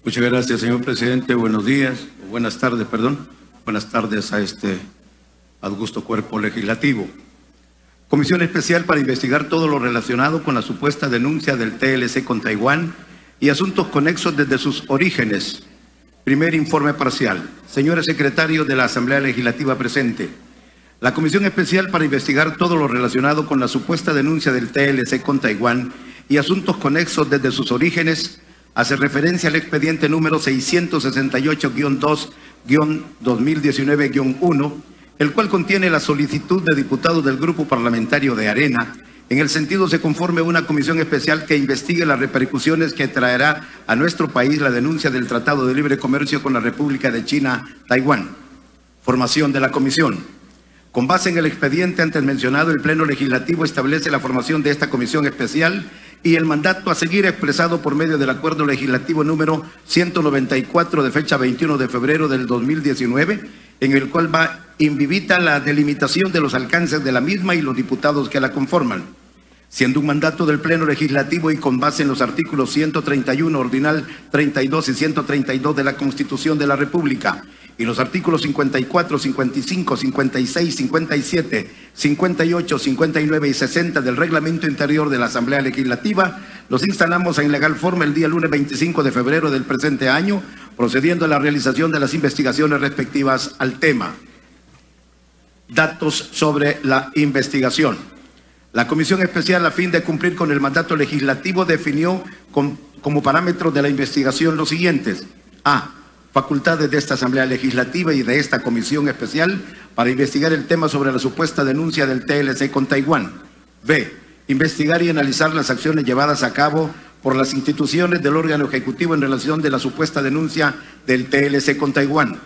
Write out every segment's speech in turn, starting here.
Muchas gracias, señor presidente. Buenos días, o buenas tardes, perdón. Buenas tardes a este augusto cuerpo legislativo. Comisión especial para investigar todo lo relacionado con la supuesta denuncia del TLC con Taiwán y asuntos conexos desde sus orígenes. Primer informe parcial. Señores secretarios de la Asamblea Legislativa presente. La Comisión Especial para investigar todo lo relacionado con la supuesta denuncia del TLC con Taiwán y asuntos conexos desde sus orígenes hace referencia al expediente número 668-2-2019-1, el cual contiene la solicitud de diputados del Grupo Parlamentario de Arena. En el sentido se conforme una comisión especial que investigue las repercusiones que traerá a nuestro país la denuncia del Tratado de Libre Comercio con la República de China, Taiwán. Formación de la comisión. Con base en el expediente antes mencionado, el Pleno Legislativo establece la formación de esta comisión especial y el mandato a seguir expresado por medio del Acuerdo Legislativo número 194 de fecha 21 de febrero del 2019, en el cual va invita la delimitación de los alcances de la misma y los diputados que la conforman. Siendo un mandato del Pleno Legislativo y con base en los artículos 131, ordinal 32 y 132 de la Constitución de la República, y los artículos 54, 55, 56, 57, 58, 59 y 60 del Reglamento Interior de la Asamblea Legislativa, los instalamos en legal forma el día lunes 25 de febrero del presente año, procediendo a la realización de las investigaciones respectivas al tema. Datos sobre la investigación. La Comisión Especial, a fin de cumplir con el mandato legislativo, definió como parámetros de la investigación los siguientes. A. Facultades de esta Asamblea Legislativa y de esta Comisión Especial para investigar el tema sobre la supuesta denuncia del TLC con Taiwán. B. Investigar y analizar las acciones llevadas a cabo por las instituciones del órgano ejecutivo en relación de la supuesta denuncia del TLC con Taiwán.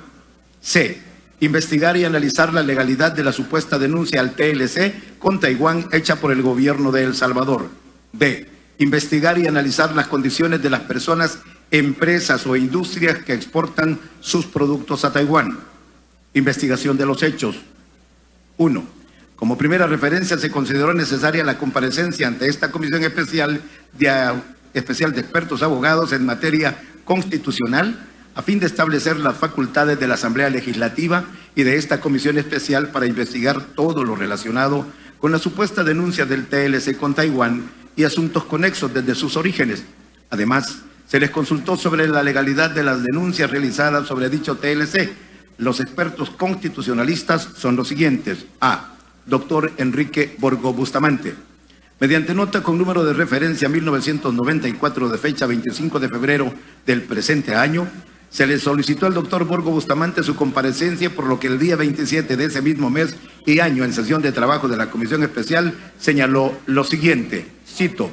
C. Investigar y analizar la legalidad de la supuesta denuncia al TLC con Taiwán hecha por el gobierno de El Salvador. D. Investigar y analizar las condiciones de las personas, empresas o industrias que exportan sus productos a Taiwán. Investigación de los hechos. 1. Como primera referencia, se consideró necesaria la comparecencia ante esta Comisión Especial de expertos abogados en materia constitucional a fin de establecer las facultades de la Asamblea Legislativa y de esta Comisión Especial para investigar todo lo relacionado con la supuesta denuncia del TLC con Taiwán y asuntos conexos desde sus orígenes. Además, se les consultó sobre la legalidad de las denuncias realizadas sobre dicho TLC. Los expertos constitucionalistas son los siguientes. A. Doctor Enrique Borgo Bustamante. Mediante nota con número de referencia 1994 de fecha 25 de febrero del presente año, se le solicitó al doctor Borgo Bustamante su comparecencia, por lo que el día 27 de ese mismo mes y año, en sesión de trabajo de la Comisión Especial, señaló lo siguiente, cito: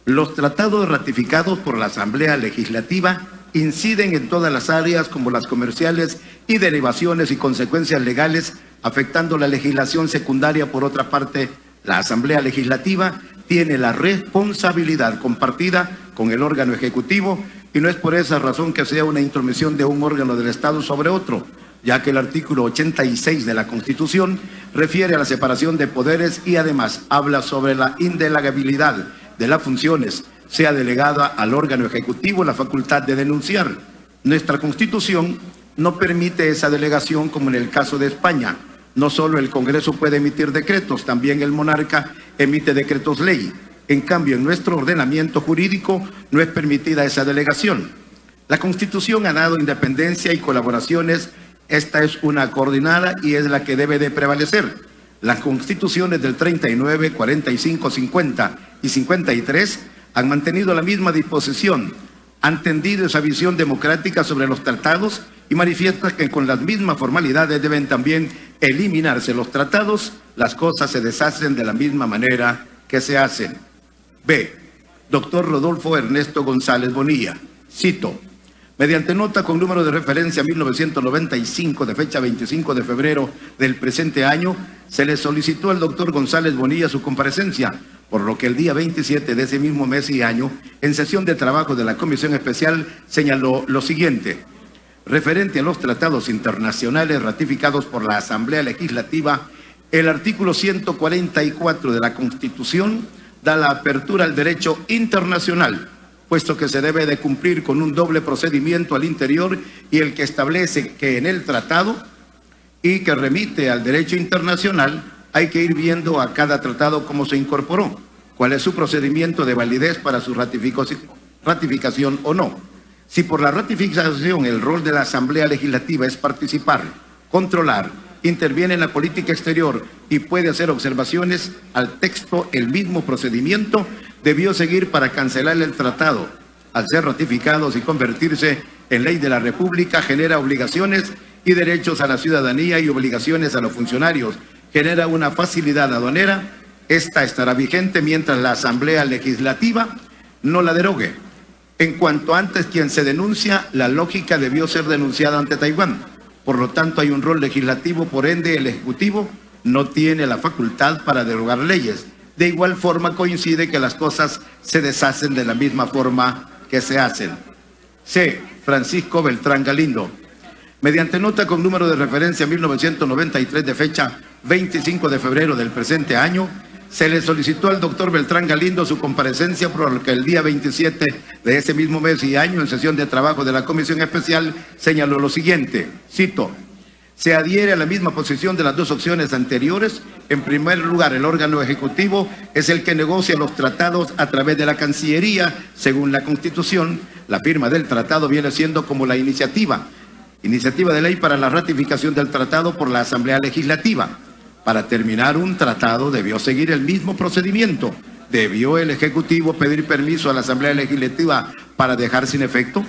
los tratados ratificados por la Asamblea Legislativa inciden en todas las áreas como las comerciales y derivaciones y consecuencias legales, afectando la legislación secundaria. Por otra parte, la Asamblea Legislativa tiene la responsabilidad compartida con el órgano ejecutivo y no es por esa razón que sea una intromisión de un órgano del Estado sobre otro, ya que el artículo 86 de la Constitución refiere a la separación de poderes y además habla sobre la indelegabilidad de las funciones, sea delegada al órgano ejecutivo la facultad de denunciar. Nuestra Constitución no permite esa delegación como en el caso de España. No solo el Congreso puede emitir decretos, también el monarca emite decretos ley. En cambio, en nuestro ordenamiento jurídico no es permitida esa delegación. La Constitución ha dado independencia y colaboraciones. Esta es una coordinada y es la que debe de prevalecer. Las constituciones del 39, 45, 50 y 53 han mantenido la misma disposición, han tendido esa visión democrática sobre los tratados y manifiestan que con las mismas formalidades deben también eliminarse los tratados, las cosas se deshacen de la misma manera que se hacen. B. Doctor Rodolfo Ernesto González Bonilla. Cito: mediante nota con número de referencia 1995 de fecha 25 de febrero del presente año, se le solicitó al doctor González Bonilla su comparecencia, por lo que el día 27 de ese mismo mes y año, en sesión de trabajo de la Comisión Especial, señaló lo siguiente: referente a los tratados internacionales ratificados por la Asamblea Legislativa, el artículo 144 de la Constitución da la apertura al derecho internacional. puesto que se debe de cumplir con un doble procedimiento al interior y el que establece que en el tratado y que remite al derecho internacional hay que ir viendo a cada tratado cómo se incorporó, cuál es su procedimiento de validez para su ratificación o no. Si por la ratificación el rol de la Asamblea Legislativa es participar, controlar, interviene en la política exterior y puede hacer observaciones al texto, el mismo procedimiento debió seguir para cancelar el tratado. Al ser ratificados y convertirse en ley de la República, genera obligaciones y derechos a la ciudadanía y obligaciones a los funcionarios. Genera una facilidad aduanera. Esta estará vigente mientras la Asamblea Legislativa no la derogue. En cuanto antes quien se denuncia, la lógica debió ser denunciada ante Taiwán. Por lo tanto, hay un rol legislativo, por ende, el Ejecutivo no tiene la facultad para derogar leyes. De igual forma, coincide que las cosas se deshacen de la misma forma que se hacen. C. Francisco Beltrán Galindo. Mediante nota con número de referencia 1993 de fecha 25 de febrero del presente año, se le solicitó al doctor Beltrán Galindo su comparecencia, por lo que el día 27 de ese mismo mes y año, en sesión de trabajo de la Comisión Especial, señaló lo siguiente, cito: se adhiere a la misma posición de las dos opciones anteriores. En primer lugar, el órgano ejecutivo es el que negocia los tratados a través de la Cancillería. Según la Constitución, la firma del tratado viene siendo como la iniciativa de ley para la ratificación del tratado por la Asamblea Legislativa. Para terminar un tratado debió seguir el mismo procedimiento. ¿Debió el Ejecutivo pedir permiso a la Asamblea Legislativa para dejar sin efecto?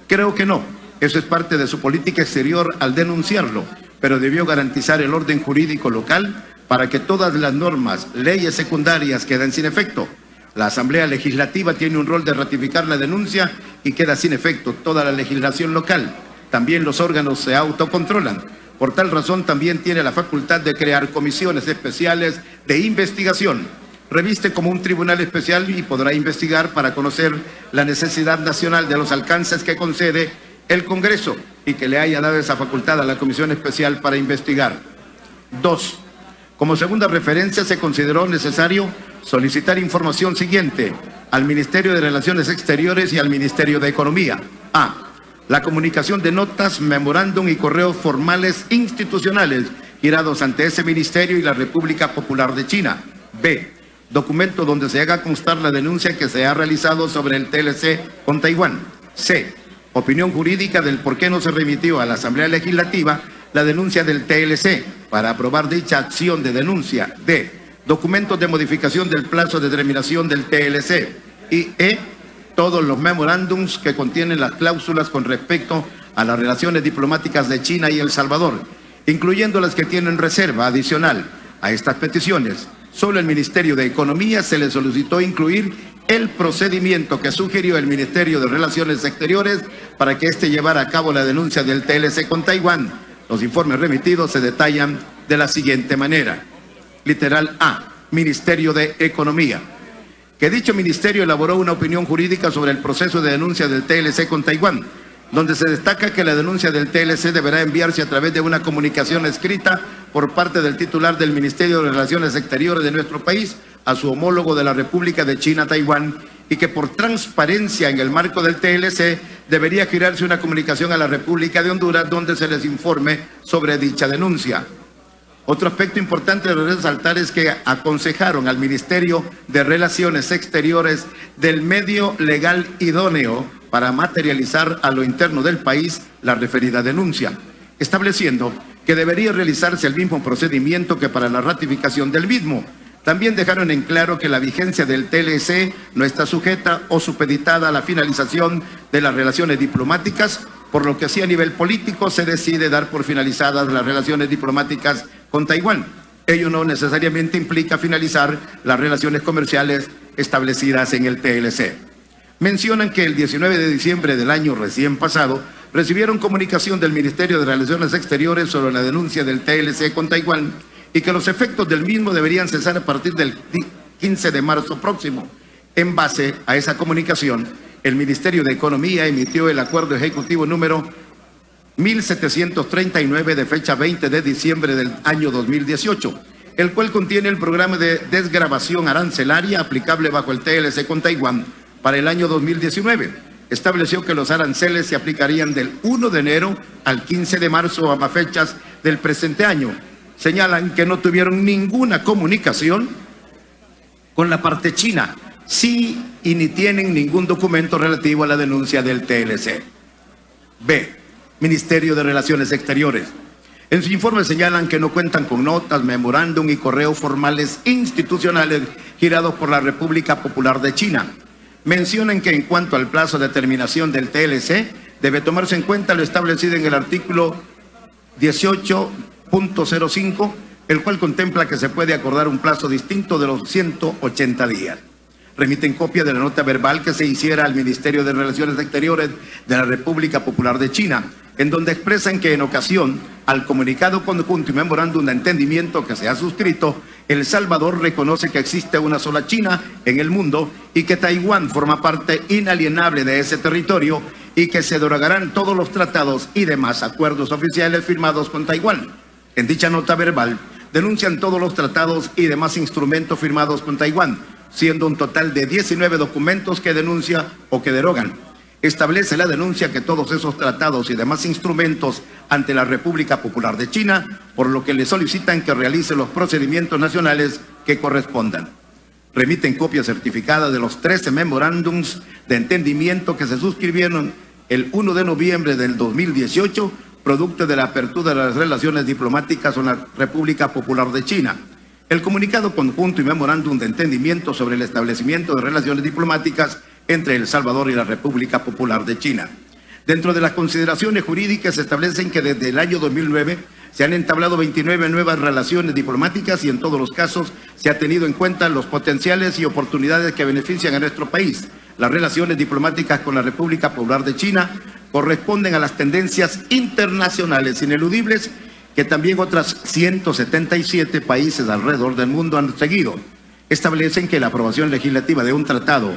Creo que no. Eso es parte de su política exterior al denunciarlo, pero debió garantizar el orden jurídico local para que todas las normas, leyes secundarias queden sin efecto. La Asamblea Legislativa tiene un rol de ratificar la denuncia y queda sin efecto toda la legislación local. También los órganos se autocontrolan. Por tal razón también tiene la facultad de crear comisiones especiales de investigación. Reviste como un tribunal especial y podrá investigar para conocer la necesidad nacional de los alcances que concede el Congreso y que le haya dado esa facultad a la Comisión Especial para investigar. 2. Como segunda referencia, se consideró necesario solicitar información siguiente al Ministerio de Relaciones Exteriores y al Ministerio de Economía. A. La comunicación de notas, memorándum y correos formales institucionales girados ante ese ministerio y la República Popular de China. B. Documento donde se haga constar la denuncia que se ha realizado sobre el TLC con Taiwán. C. Opinión jurídica del por qué no se remitió a la Asamblea Legislativa la denuncia del TLC para aprobar dicha acción de denuncia. D. Documentos de modificación del plazo de terminación del TLC. Y E. Todos los memorándums que contienen las cláusulas con respecto a las relaciones diplomáticas de China y El Salvador, incluyendo las que tienen reserva adicional. A estas peticiones, solo el Ministerio de Economía se le solicitó incluir el procedimiento que sugirió el Ministerio de Relaciones Exteriores para que éste llevara a cabo la denuncia del TLC con Taiwán. Los informes remitidos se detallan de la siguiente manera. Literal A, Ministerio de Economía. Que dicho ministerio elaboró una opinión jurídica sobre el proceso de denuncia del TLC con Taiwán, donde se destaca que la denuncia del TLC deberá enviarse a través de una comunicación escrita por parte del titular del Ministerio de Relaciones Exteriores de nuestro país a su homólogo de la República de China, Taiwán, y que por transparencia en el marco del TLC debería girarse una comunicación a la República de Honduras donde se les informe sobre dicha denuncia. Otro aspecto importante de resaltar es que aconsejaron al Ministerio de Relaciones Exteriores del medio legal idóneo para materializar a lo interno del país la referida denuncia, estableciendo que debería realizarse el mismo procedimiento que para la ratificación del mismo. También dejaron en claro que la vigencia del TLC no está sujeta o supeditada a la finalización de las relaciones diplomáticas, por lo que así a nivel político se decide dar por finalizadas las relaciones diplomáticas con Taiwán. Ello no necesariamente implica finalizar las relaciones comerciales establecidas en el TLC. Mencionan que el 19 de diciembre del año recién pasado recibieron comunicación del Ministerio de Relaciones Exteriores sobre la denuncia del TLC con Taiwán y que los efectos del mismo deberían cesar a partir del 15 de marzo próximo. En base a esa comunicación, el Ministerio de Economía emitió el acuerdo ejecutivo número 1739 de fecha 20 de diciembre del año 2018, el cual contiene el programa de desgravación arancelaria aplicable bajo el TLC con Taiwán, para el año 2019. Estableció que los aranceles se aplicarían del 1 de enero al 15 de marzo, ambas fechas del presente año. Señalan que no tuvieron ninguna comunicación con la parte china, sí, y ni tienen ningún documento relativo a la denuncia del TLC. B. Ministerio de Relaciones Exteriores. En su informe señalan que no cuentan con notas, memorándum y correos formales institucionales girados por la República Popular de China. Mencionan que en cuanto al plazo de terminación del TLC, debe tomarse en cuenta lo establecido en el artículo 18.05, el cual contempla que se puede acordar un plazo distinto de los 180 días. Remiten copia de la nota verbal que se hiciera al Ministerio de Relaciones Exteriores de la República Popular de China, en donde expresan que en ocasión al comunicado conjunto y memorándum de entendimiento que se ha suscrito, El Salvador reconoce que existe una sola China en el mundo y que Taiwán forma parte inalienable de ese territorio y que se derogarán todos los tratados y demás acuerdos oficiales firmados con Taiwán. En dicha nota verbal denuncian todos los tratados y demás instrumentos firmados con Taiwán, siendo un total de 19 documentos que denuncia o que derogan. Establece la denuncia que todos esos tratados y demás instrumentos ante la República Popular de China, por lo que le solicitan que realice los procedimientos nacionales que correspondan. Remiten copia certificada de los 13 memorándums de entendimiento que se suscribieron el 1 de noviembre del 2018, producto de la apertura de las relaciones diplomáticas con la República Popular de China. El comunicado conjunto y memorándum de entendimiento sobre el establecimiento de relaciones diplomáticas entre El Salvador y la República Popular de China. Dentro de las consideraciones jurídicas se establecen que desde el año 2009 se han entablado 29 nuevas relaciones diplomáticas y en todos los casos se ha tenido en cuenta los potenciales y oportunidades que benefician a nuestro país. Las relaciones diplomáticas con la República Popular de China corresponden a las tendencias internacionales ineludibles que también otras 177 países alrededor del mundo han seguido. Establecen que la aprobación legislativa de un tratado,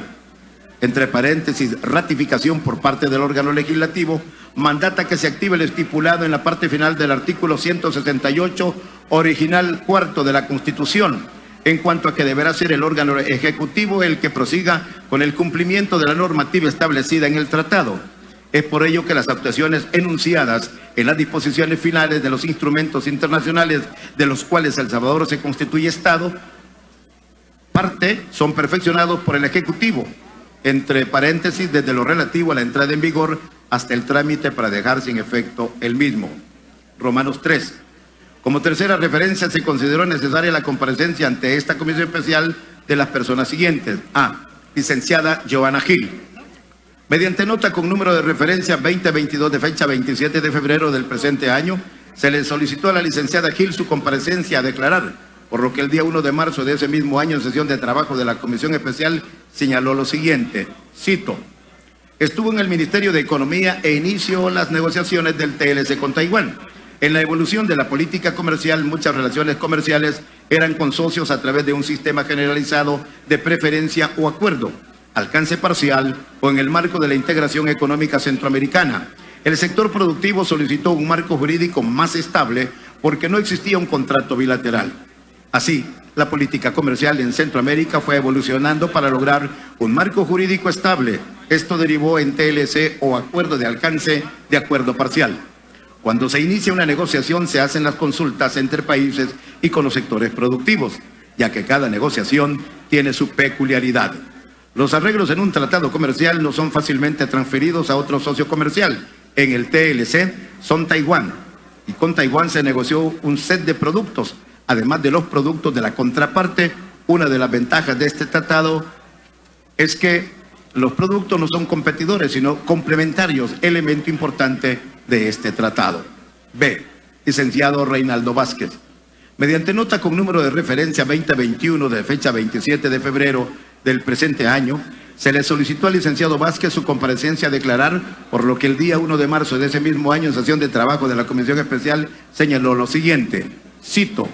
entre paréntesis, ratificación por parte del órgano legislativo, mandata que se active el estipulado en la parte final del artículo 168, original cuarto de la Constitución, en cuanto a que deberá ser el órgano ejecutivo el que prosiga con el cumplimiento de la normativa establecida en el tratado. Es por ello que las actuaciones enunciadas en las disposiciones finales de los instrumentos internacionales de los cuales El Salvador se constituye Estado, parte son perfeccionados por el Ejecutivo, entre paréntesis, desde lo relativo a la entrada en vigor hasta el trámite para dejar sin efecto el mismo. Romanos 3. Como tercera referencia, se consideró necesaria la comparecencia ante esta comisión especial de las personas siguientes. A. Licenciada Johanna Gil. Mediante nota con número de referencia 2022 de fecha 27 de febrero del presente año, se le solicitó a la licenciada Gil su comparecencia a declarar, por lo que el día 1 de marzo de ese mismo año, en sesión de trabajo de la Comisión Especial, señaló lo siguiente, cito: estuvo en el Ministerio de Economía e inició las negociaciones del TLC con Taiwán. En la evolución de la política comercial, muchas relaciones comerciales eran con socios a través de un sistema generalizado de preferencia o acuerdo, alcance parcial o en el marco de la integración económica centroamericana. El sector productivo solicitó un marco jurídico más estable porque no existía un contrato bilateral. Así, la política comercial en Centroamérica fue evolucionando para lograr un marco jurídico estable. Esto derivó en TLC o acuerdo de alcance de acuerdo parcial. Cuando se inicia una negociación se hacen las consultas entre países y con los sectores productivos, ya que cada negociación tiene su peculiaridad. Los arreglos en un tratado comercial no son fácilmente transferidos a otro socio comercial. En el TLC son Taiwán, y con Taiwán se negoció un set de productos, además de los productos de la contraparte. Una de las ventajas de este tratado es que los productos no son competidores, sino complementarios, elemento importante de este tratado. B. Licenciado Reinaldo Vázquez. Mediante nota con número de referencia 2021 de fecha 27 de febrero del presente año, se le solicitó al licenciado Vázquez su comparecencia a declarar, por lo que el día 1 de marzo de ese mismo año, en sesión de trabajo de la Comisión Especial, señaló lo siguiente, cito: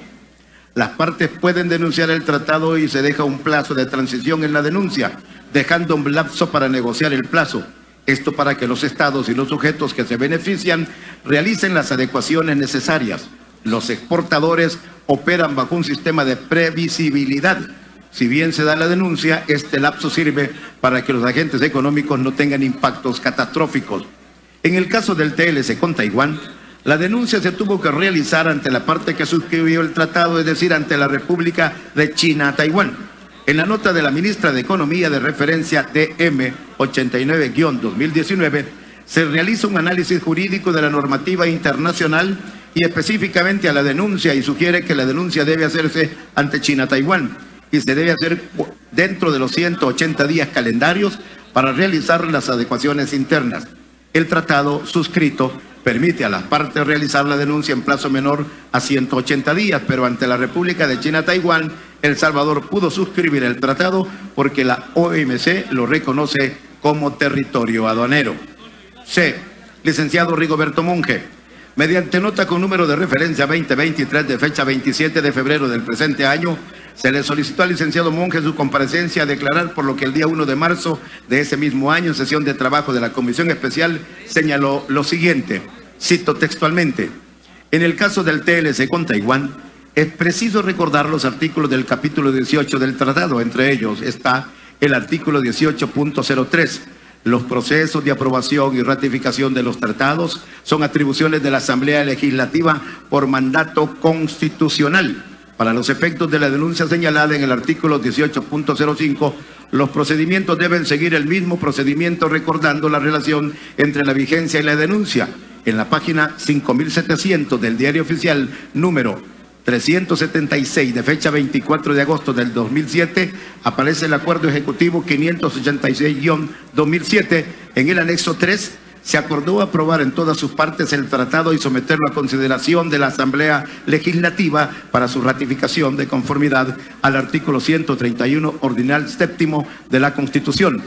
las partes pueden denunciar el tratado y se deja un plazo de transición en la denuncia, dejando un lapso para negociar el plazo. Esto para que los estados y los sujetos que se benefician realicen las adecuaciones necesarias. Los exportadores operan bajo un sistema de previsibilidad Si bien se da la denuncia, este lapso sirve para que los agentes económicos no tengan impactos catastróficos. En el caso del TLC con Taiwán, la denuncia se tuvo que realizar ante la parte que suscribió el tratado, es decir, ante la República de China-Taiwán. En la nota de la ministra de Economía de referencia DM 89-2019, se realiza un análisis jurídico de la normativa internacional y específicamente a la denuncia, y sugiere que la denuncia debe hacerse ante China-Taiwán y se debe hacer dentro de los 180 días calendarios para realizar las adecuaciones internas. El tratado suscrito permite a las partes realizar la denuncia en plazo menor a 180 días, pero ante la República de China-Taiwán, El Salvador pudo suscribir el tratado porque la OMC lo reconoce como territorio aduanero. C. Licenciado Rigoberto Monge, mediante nota con número de referencia 2023 de fecha 27 de febrero del presente año, se le solicitó al licenciado Monge su comparecencia a declarar, por lo que el día 1 de marzo de ese mismo año, en sesión de trabajo de la Comisión Especial, señaló lo siguiente, cito textualmente: en el caso del TLC con Taiwán, es preciso recordar los artículos del capítulo 18 del tratado. Entre ellos está el artículo 18.03. Los procesos de aprobación y ratificación de los tratados son atribuciones de la Asamblea Legislativa por mandato constitucional. Para los efectos de la denuncia señalada en el artículo 18.05, los procedimientos deben seguir el mismo procedimiento, recordando la relación entre la vigencia y la denuncia. En la página 5700 del Diario Oficial número 376 de fecha 24 de agosto del 2007 aparece el Acuerdo Ejecutivo 586-2007. En el anexo 3 se acordó aprobar en todas sus partes el tratado y someterlo a consideración de la Asamblea Legislativa para su ratificación de conformidad al artículo 131 ordinal séptimo de la Constitución.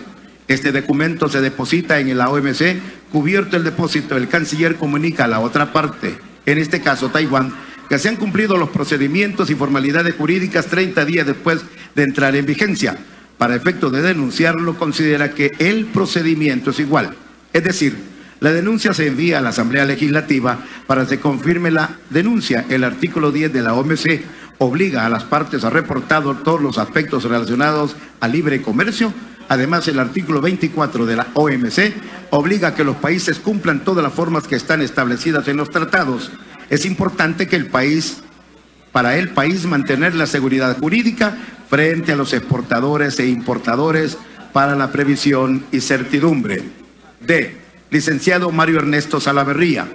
Este documento se deposita en la OMC. Cubierto el depósito, el canciller comunica a la otra parte, en este caso Taiwán, que se han cumplido los procedimientos y formalidades jurídicas 30 días después de entrar en vigencia. Para efecto de denunciarlo, considera que el procedimiento es igual. Es decir, la denuncia se envía a la Asamblea Legislativa para que se confirme la denuncia. El artículo 10 de la OMC obliga a las partes a reportar todos los aspectos relacionados al libre comercio. Además, el artículo 24 de la OMC obliga a que los países cumplan todas las formas que están establecidas en los tratados. Es importante que para el país mantener la seguridad jurídica frente a los exportadores e importadores para la previsión y certidumbre. D. Licenciado Mario Ernesto Salaverría,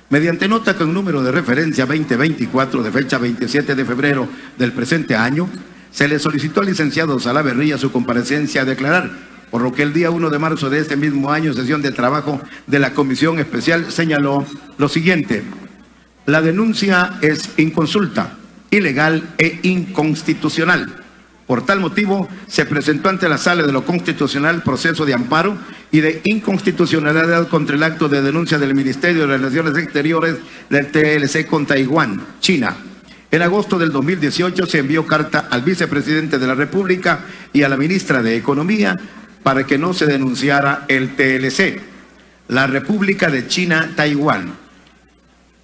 mediante nota con número de referencia 2024 de fecha 27 de febrero del presente año, se le solicitó al licenciado Salaverría su comparecencia a declarar, por lo que el día 1 de marzo de este mismo año, en sesión de trabajo de la Comisión Especial, señaló lo siguiente: la denuncia es inconsulta, ilegal e inconstitucional. Por tal motivo, se presentó ante la Sala de lo Constitucional proceso de amparo y de inconstitucionalidad contra el acto de denuncia del Ministerio de Relaciones Exteriores del TLC con Taiwán, China. En agosto del 2018 se envió carta al vicepresidente de la República y a la ministra de Economía para que no se denunciara el TLC. La República de China-Taiwán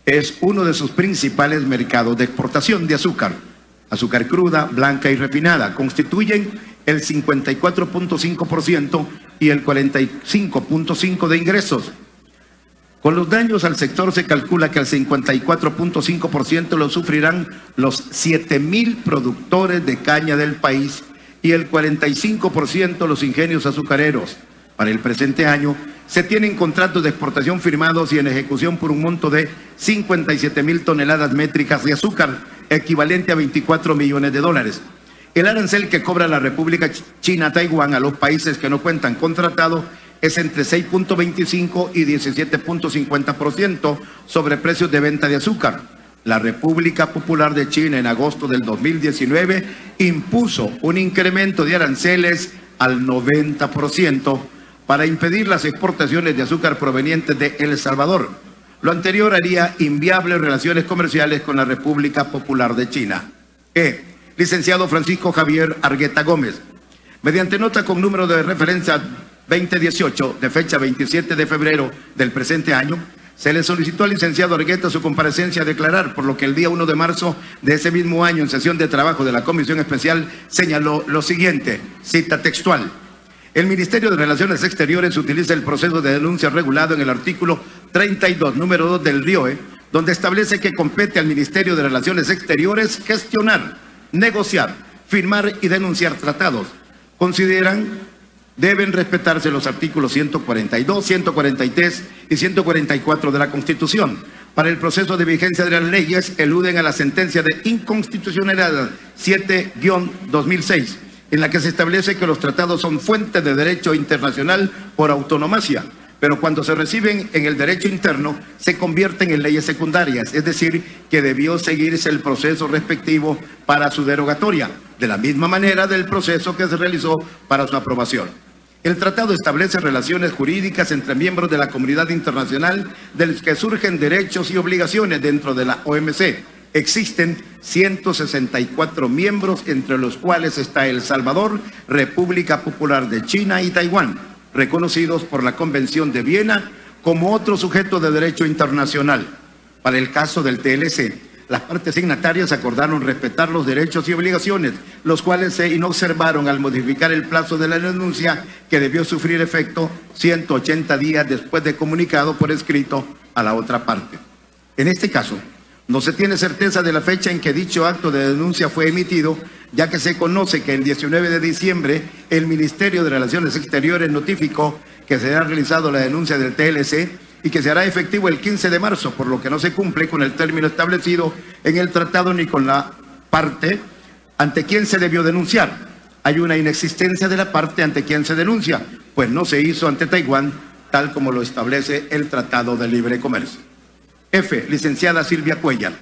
es uno de sus principales mercados de exportación de azúcar. Azúcar cruda, blanca y refinada constituyen el 54.5% y el 45.5% de ingresos. Con los daños al sector se calcula que el 54.5% lo sufrirán los 7,000 productores de caña del país y el 45% los ingenios azucareros. Para el presente año se tienen contratos de exportación firmados y en ejecución por un monto de 57,000 toneladas métricas de azúcar, equivalente a 24 millones de dólares. El arancel que cobra la República China-Taiwán a los países que no cuentan con tratado es entre 6.25 y 17.50% sobre precios de venta de azúcar. La República Popular de China en agosto del 2019 impuso un incremento de aranceles al 90% para impedir las exportaciones de azúcar provenientes de El Salvador. Lo anterior haría inviables relaciones comerciales con la República Popular de China. Licenciado Francisco Javier Argueta Gómez, mediante nota con número de referencia 2018 de fecha 27 de febrero del presente año, Se le solicitó al licenciado Argueta su comparecencia a declarar, por lo que el día 1 de marzo de ese mismo año, en sesión de trabajo de la Comisión Especial, señaló lo siguiente, cita textual: el Ministerio de Relaciones Exteriores utiliza el proceso de denuncia regulado en el artículo 32, número 2 del RIOE, donde establece que compete al Ministerio de Relaciones Exteriores gestionar, negociar, firmar y denunciar tratados. Consideran deben respetarse los artículos 142, 143 y 144 de la Constitución. Para el proceso de vigencia de las leyes, eluden a la sentencia de inconstitucionalidad 7-2006, en la que se establece que los tratados son fuente de derecho internacional por autonomía, pero cuando se reciben en el derecho interno, se convierten en leyes secundarias, es decir, que debió seguirse el proceso respectivo para su derogatoria, de la misma manera del proceso que se realizó para su aprobación. El tratado establece relaciones jurídicas entre miembros de la comunidad internacional de los que surgen derechos y obligaciones dentro de la OMC. Existen 164 miembros, entre los cuales está El Salvador, República Popular de China y Taiwán, reconocidos por la Convención de Viena como otro sujeto de derecho internacional. Para el caso del TLC, las partes signatarias acordaron respetar los derechos y obligaciones, los cuales se inobservaron al modificar el plazo de la denuncia, que debió sufrir efecto 180 días después de comunicado por escrito a la otra parte. En este caso, no se tiene certeza de la fecha en que dicho acto de denuncia fue emitido, ya que se conoce que el 19 de diciembre el Ministerio de Relaciones Exteriores notificó que será realizado la denuncia del TLC y que se hará efectivo el 15 de marzo, por lo que no se cumple con el término establecido en el tratado ni con la parte ante quien se debió denunciar. Hay una inexistencia de la parte ante quien se denuncia, pues no se hizo ante Taiwán, tal como lo establece el Tratado de Libre Comercio. F. Licenciada Silvia Cuellar.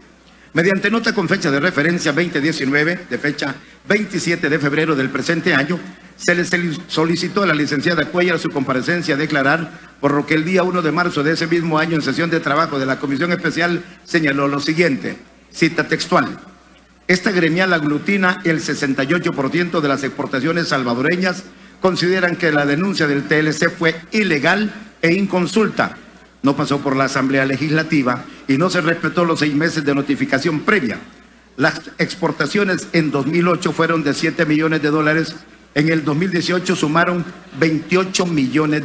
Mediante nota con fecha de referencia 2019, de fecha 27 de febrero del presente año, se le solicitó a la licenciada Cuellar su comparecencia a declarar, por lo que el día 1 de marzo de ese mismo año, en sesión de trabajo de la Comisión Especial, señaló lo siguiente, cita textual: esta gremial aglutina el 68% de las exportaciones salvadoreñas. Consideran que la denuncia del TLC fue ilegal e inconsulta. No pasó por la Asamblea Legislativa y no se respetó los 6 meses de notificación previa. Las exportaciones en 2008 fueron de $7 millones. En el 2018 sumaron $28 millones,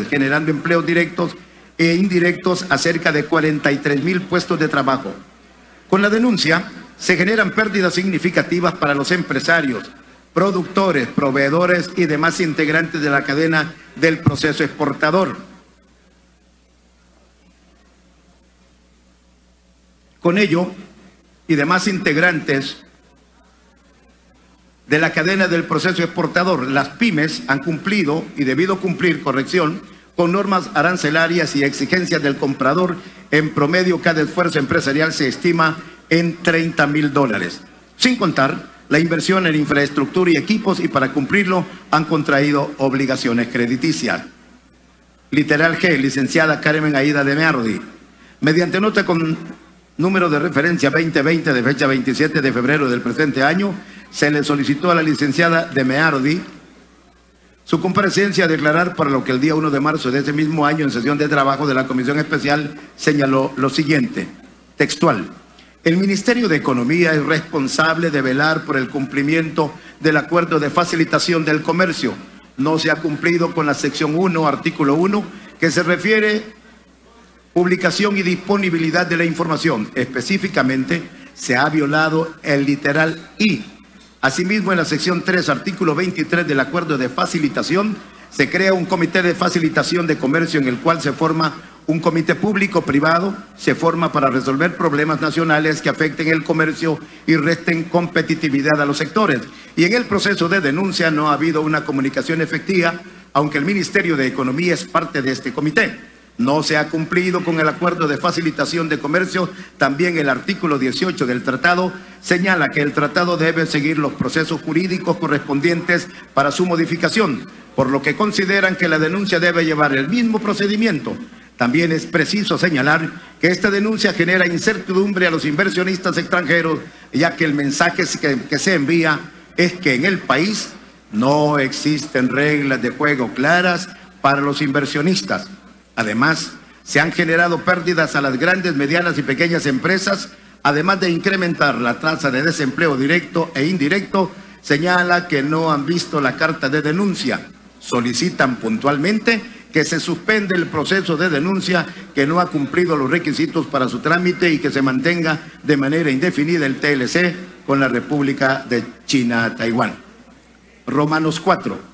generando empleos directos e indirectos a cerca de 43,000 puestos de trabajo. Con la denuncia se generan pérdidas significativas para los empresarios, productores, proveedores y demás integrantes de la cadena del proceso exportador. Con ello, y demás integrantes de la cadena del proceso exportador, las pymes han cumplido y debido cumplir, con normas arancelarias y exigencias del comprador. En promedio, cada esfuerzo empresarial se estima en $30,000, sin contar la inversión en infraestructura y equipos, y para cumplirlo han contraído obligaciones crediticias. Literal G, licenciada Carmen Aida de Meardi. Mediante nota con número de referencia 2020, de fecha 27 de febrero del presente año, se le solicitó a la licenciada de Meardi su comparecencia a declarar, para lo que el día 1 de marzo de ese mismo año, en sesión de trabajo de la Comisión Especial, señaló lo siguiente, textual: el Ministerio de Economía es responsable de velar por el cumplimiento del acuerdo de facilitación del comercio. No se ha cumplido con la sección 1, artículo 1, que se refiere publicación y disponibilidad de la información. Específicamente, se ha violado el literal I. Asimismo, en la sección 3, artículo 23 del acuerdo de facilitación, se crea un comité de facilitación de comercio, en el cual se forma un comité público-privado, se forma para resolver problemas nacionales que afecten el comercio y resten competitividad a los sectores. Y en el proceso de denuncia no ha habido una comunicación efectiva, aunque el Ministerio de Economía es parte de este comité. No se ha cumplido con el acuerdo de facilitación de comercio. También el artículo 18 del tratado señala que el tratado debe seguir los procesos jurídicos correspondientes para su modificación, por lo que consideran que la denuncia debe llevar el mismo procedimiento. También es preciso señalar que esta denuncia genera incertidumbre a los inversionistas extranjeros, ya que el mensaje que se envía es que en el país no existen reglas de juego claras para los inversionistas. Además, se han generado pérdidas a las grandes, medianas y pequeñas empresas, además de incrementar la tasa de desempleo directo e indirecto. Señala que no han visto la carta de denuncia. Solicitan puntualmente que se suspende el proceso de denuncia que no ha cumplido los requisitos para su trámite y que se mantenga de manera indefinida el TLC con la República de China, Taiwán. Romanos 4.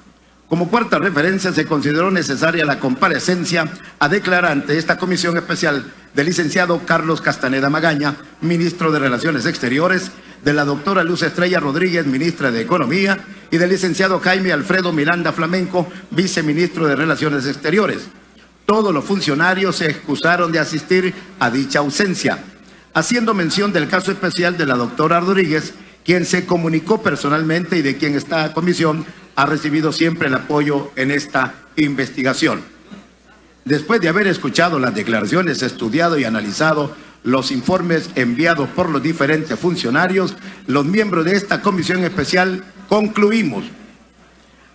Como cuarta referencia, se consideró necesaria la comparecencia a declarar ante esta comisión especial del licenciado Carlos Castaneda Magaña, ministro de Relaciones Exteriores, de la doctora Luz Estrella Rodríguez, ministra de Economía, y del licenciado Jaime Alfredo Miranda Flamenco, viceministro de Relaciones Exteriores. Todos los funcionarios se excusaron de asistir a dicha ausencia, haciendo mención del caso especial de la doctora Rodríguez, quien se comunicó personalmente y de quien esta comisión ha recibido siempre el apoyo en esta investigación. Después de haber escuchado las declaraciones, estudiado y analizado los informes enviados por los diferentes funcionarios, los miembros de esta comisión especial concluimos: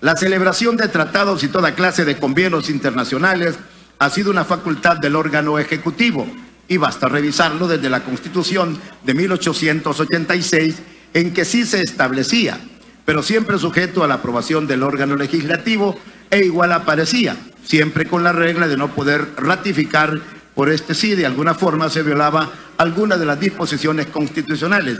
la celebración de tratados y toda clase de convenios internacionales ha sido una facultad del órgano ejecutivo, y basta revisarlo desde la Constitución de 1886, en que sí se establecía, pero siempre sujeto a la aprobación del órgano legislativo, e igual aparecía, siempre con la regla de no poder ratificar por este si de alguna forma se violaba alguna de las disposiciones constitucionales.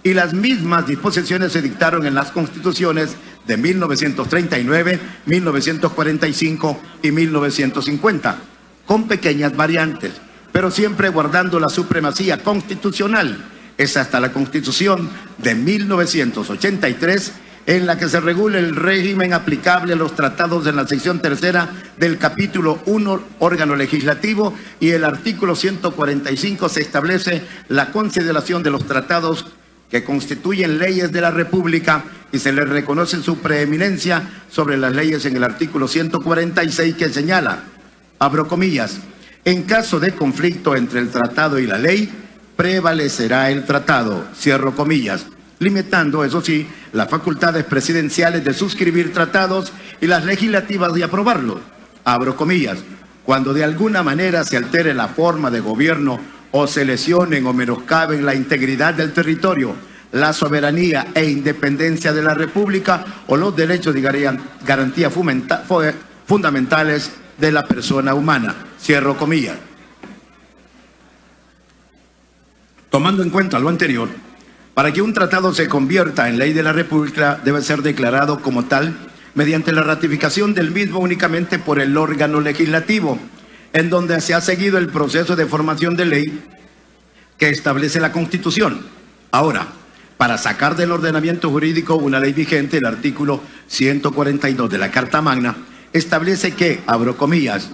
Y las mismas disposiciones se dictaron en las constituciones de 1939, 1945 y 1950, con pequeñas variantes, pero siempre guardando la supremacía constitucional. Es hasta la Constitución de 1983 en la que se regula el régimen aplicable a los tratados en la sección tercera del capítulo 1, órgano legislativo, y el artículo 145 se establece la consideración de los tratados que constituyen leyes de la República y se les reconoce su preeminencia sobre las leyes en el artículo 146, que señala, abro comillas, en caso de conflicto entre el tratado y la ley, prevalecerá el tratado, cierro comillas, limitando, eso sí, las facultades presidenciales de suscribir tratados y las legislativas de aprobarlos, abro comillas, cuando de alguna manera se altere la forma de gobierno o se lesionen o menoscaben la integridad del territorio, la soberanía e independencia de la República o los derechos y garantías fundamentales de la persona humana, cierro comillas. Tomando en cuenta lo anterior, para que un tratado se convierta en ley de la República debe ser declarado como tal mediante la ratificación del mismo únicamente por el órgano legislativo, en donde se ha seguido el proceso de formación de ley que establece la Constitución. Ahora, para sacar del ordenamiento jurídico una ley vigente, el artículo 142 de la Carta Magna establece que, abro comillas,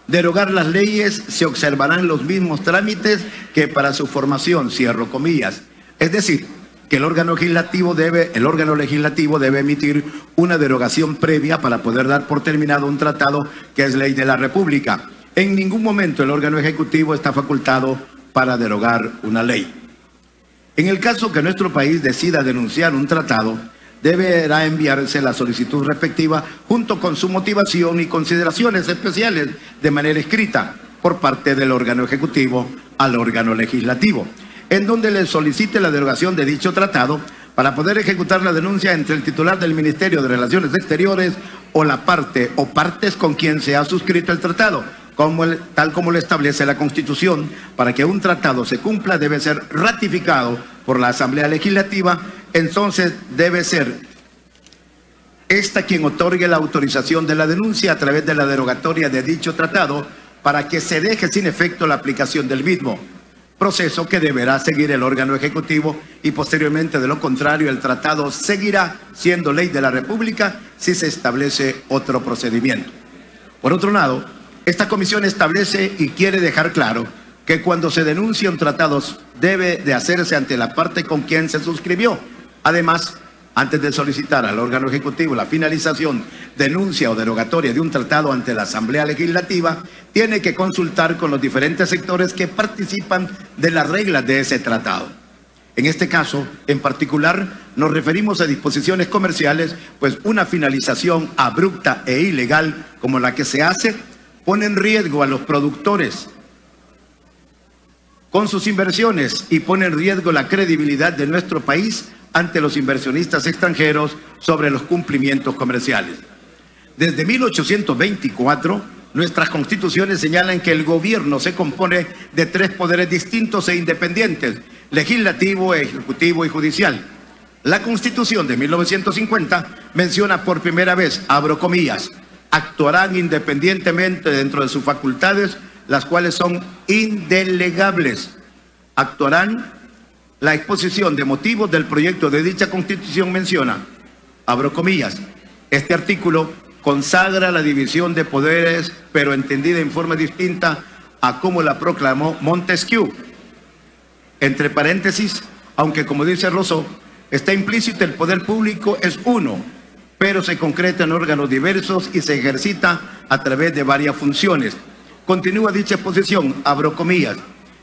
derogar las leyes se observarán los mismos trámites que para su formación, cierro comillas. Es decir, que el órgano legislativo debe emitir una derogación previa para poder dar por terminado un tratado que es ley de la República. En ningún momento el órgano ejecutivo está facultado para derogar una ley. En el caso que nuestro país decida denunciar un tratado, deberá enviarse la solicitud respectiva junto con su motivación y consideraciones especiales de manera escrita por parte del órgano ejecutivo al órgano legislativo, en donde le solicite la derogación de dicho tratado para poder ejecutar la denuncia entre el titular del Ministerio de Relaciones Exteriores o la parte o partes con quien se ha suscrito el tratado, tal como lo establece la Constitución. Para que un tratado se cumpla debe ser ratificado por la Asamblea Legislativa, entonces debe ser esta quien otorgue la autorización de la denuncia a través de la derogatoria de dicho tratado para que se deje sin efecto la aplicación del mismo, proceso que deberá seguir el órgano ejecutivo, y posteriormente, de lo contrario, el tratado seguirá siendo ley de la República si se establece otro procedimiento. Por otro lado, esta comisión establece y quiere dejar claro que cuando se denuncia un tratado debe de hacerse ante la parte con quien se suscribió. Además, antes de solicitar al órgano ejecutivo la finalización, denuncia o derogatoria de un tratado ante la Asamblea Legislativa, tiene que consultar con los diferentes sectores que participan de las reglas de ese tratado. En este caso, en particular, nos referimos a disposiciones comerciales, pues una finalización abrupta e ilegal como la que se hace pone en riesgo a los productores con sus inversiones y pone en riesgo la credibilidad de nuestro país ante los inversionistas extranjeros sobre los cumplimientos comerciales. Desde 1824, nuestras constituciones señalan que el gobierno se compone de 3 poderes distintos e independientes: legislativo, ejecutivo y judicial. La Constitución de 1950 menciona por primera vez, abro comillas, actuarán independientemente dentro de sus facultades, las cuales son indelegables. Actuarán. La exposición de motivos del proyecto de dicha Constitución menciona, abro comillas, este artículo consagra la división de poderes, pero entendida en forma distinta a como la proclamó Montesquieu. Entre paréntesis, aunque como dice Rousseau, está implícito el poder público es uno, pero se concreta en órganos diversos y se ejercita a través de varias funciones. Continúa dicha exposición, abro comillas,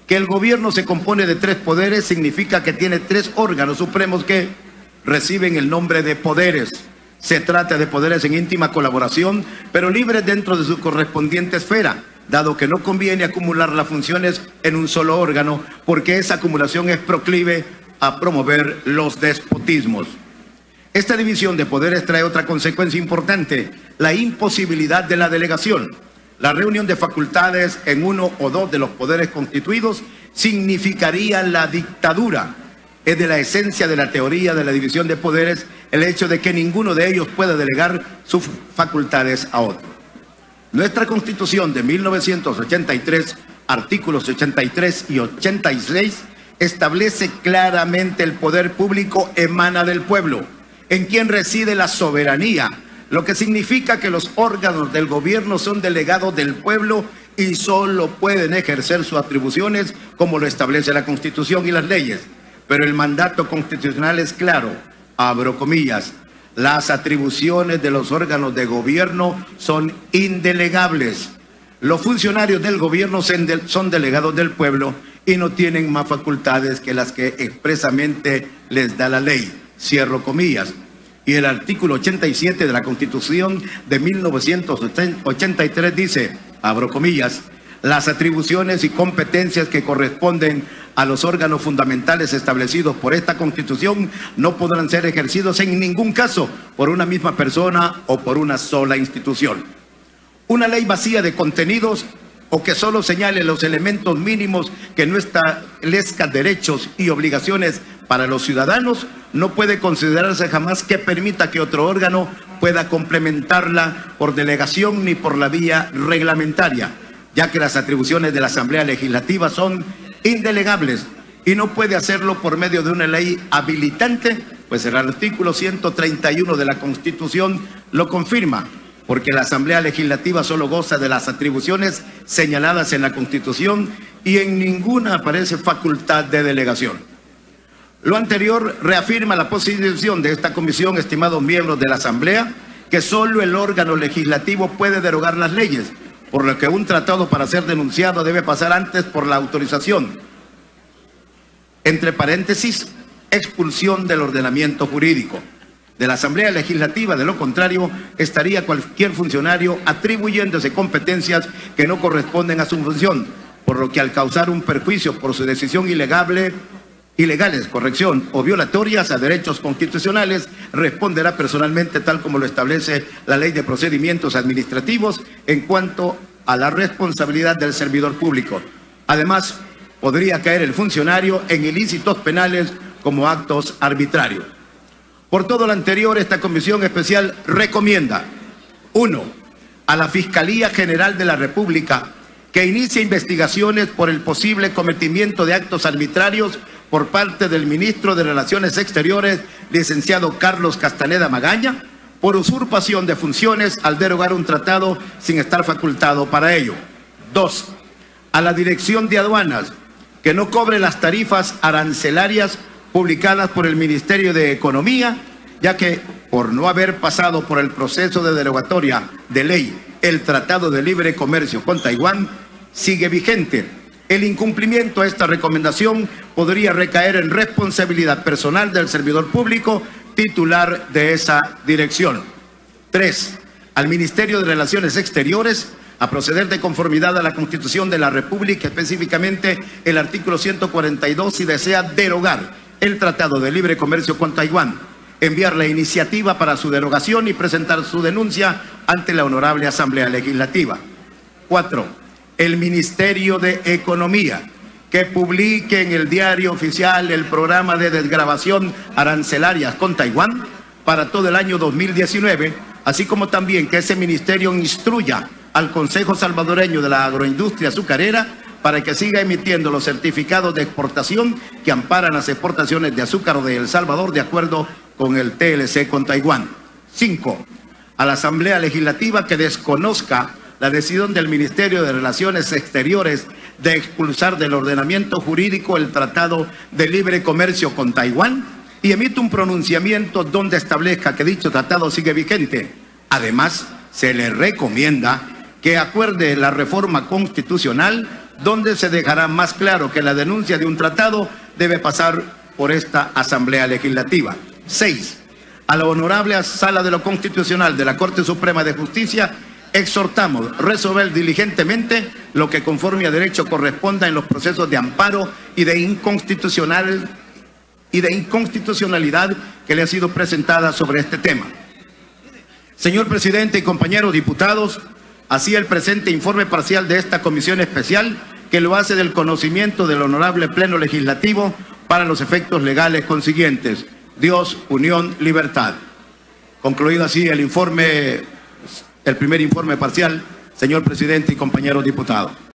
que el gobierno se compone de 3 poderes significa que tiene 3 órganos supremos que reciben el nombre de poderes. Se trata de poderes en íntima colaboración, pero libres dentro de su correspondiente esfera, dado que no conviene acumular las funciones en un solo órgano, porque esa acumulación es proclive a promover los despotismos. Esta división de poderes trae otra consecuencia importante, la imposibilidad de la delegación. La reunión de facultades en uno o 2 de los poderes constituidos significaría la dictadura. Es de la esencia de la teoría de la división de poderes el hecho de que ninguno de ellos pueda delegar sus facultades a otro. Nuestra Constitución de 1983, artículos 83 y 86, establece claramente el poder público emana del pueblo, en quien reside la soberanía, lo que significa que los órganos del gobierno son delegados del pueblo y solo pueden ejercer sus atribuciones como lo establece la Constitución y las leyes. Pero el mandato constitucional es claro, abro comillas, las atribuciones de los órganos de gobierno son indelegables. Los funcionarios del gobierno son delegados del pueblo y no tienen más facultades que las que expresamente les da la ley, cierro comillas. Y el artículo 87 de la Constitución de 1983 dice, abro comillas, las atribuciones y competencias que corresponden a los órganos fundamentales establecidos por esta Constitución no podrán ser ejercidos en ningún caso por una misma persona o por una sola institución. Una ley vacía de contenidos o que solo señale los elementos mínimos que no establezca derechos y obligaciones para los ciudadanos no puede considerarse jamás que permita que otro órgano pueda complementarla por delegación ni por la vía reglamentaria, ya que las atribuciones de la Asamblea Legislativa son indelegables y no puede hacerlo por medio de una ley habilitante, pues el artículo 131 de la Constitución lo confirma, porque la Asamblea Legislativa solo goza de las atribuciones señaladas en la Constitución y en ninguna aparece facultad de delegación. Lo anterior reafirma la posición de esta comisión, estimados miembros de la Asamblea, que solo el órgano legislativo puede derogar las leyes, por lo que un tratado para ser denunciado debe pasar antes por la autorización, entre paréntesis, expulsión del ordenamiento jurídico de la Asamblea Legislativa. De lo contrario, estaría cualquier funcionario atribuyéndose competencias que no corresponden a su función, por lo que al causar un perjuicio por su decisión ilegales, o violatorias a derechos constitucionales, responderá personalmente tal como lo establece la Ley de Procedimientos Administrativos en cuanto a la responsabilidad del servidor público. Además, podría caer el funcionario en ilícitos penales como actos arbitrarios. Por todo lo anterior, esta comisión especial recomienda: 1. A la Fiscalía General de la República que inicie investigaciones por el posible cometimiento de actos arbitrarios por parte del ministro de Relaciones Exteriores, licenciado Carlos Castaneda Magaña, por usurpación de funciones al derogar un tratado sin estar facultado para ello. 2. A la Dirección de Aduanas que no cobre las tarifas arancelarias publicadas por el Ministerio de Economía, ya que por no haber pasado por el proceso de derogatoria de ley, el Tratado de Libre Comercio con Taiwán sigue vigente. El incumplimiento a esta recomendación podría recaer en responsabilidad personal del servidor público titular de esa dirección. 3. Al Ministerio de Relaciones Exteriores a proceder de conformidad a la Constitución de la República, específicamente el artículo 142, si desea derogar el Tratado de Libre Comercio con Taiwán, enviar la iniciativa para su derogación y presentar su denuncia ante la Honorable Asamblea Legislativa. 4. El Ministerio de Economía, que publique en el Diario Oficial el programa de desgravación arancelaria con Taiwán para todo el año 2019, así como también que ese ministerio instruya al Consejo Salvadoreño de la Agroindustria Azucarera para que siga emitiendo los certificados de exportación que amparan las exportaciones de azúcar de El Salvador de acuerdo con el TLC con Taiwán. 5. A la Asamblea Legislativa que desconozca la decisión del Ministerio de Relaciones Exteriores de expulsar del ordenamiento jurídico el Tratado de Libre Comercio con Taiwán y emite un pronunciamiento donde establezca que dicho tratado sigue vigente. Además, se le recomienda que acuerde la reforma constitucional donde se dejará más claro que la denuncia de un tratado debe pasar por esta Asamblea Legislativa. 6. A la Honorable Sala de lo Constitucional de la Corte Suprema de Justicia exhortamos resolver diligentemente lo que conforme a derecho corresponda en los procesos de amparo y de inconstitucionalidad que le ha sido presentada sobre este tema. Señor presidente y compañeros diputados, así el presente informe parcial de esta comisión especial que lo hace del conocimiento del honorable Pleno Legislativo para los efectos legales consiguientes. Dios, unión, libertad. Concluido así el informe, el primer informe parcial, señor presidente y compañeros diputados.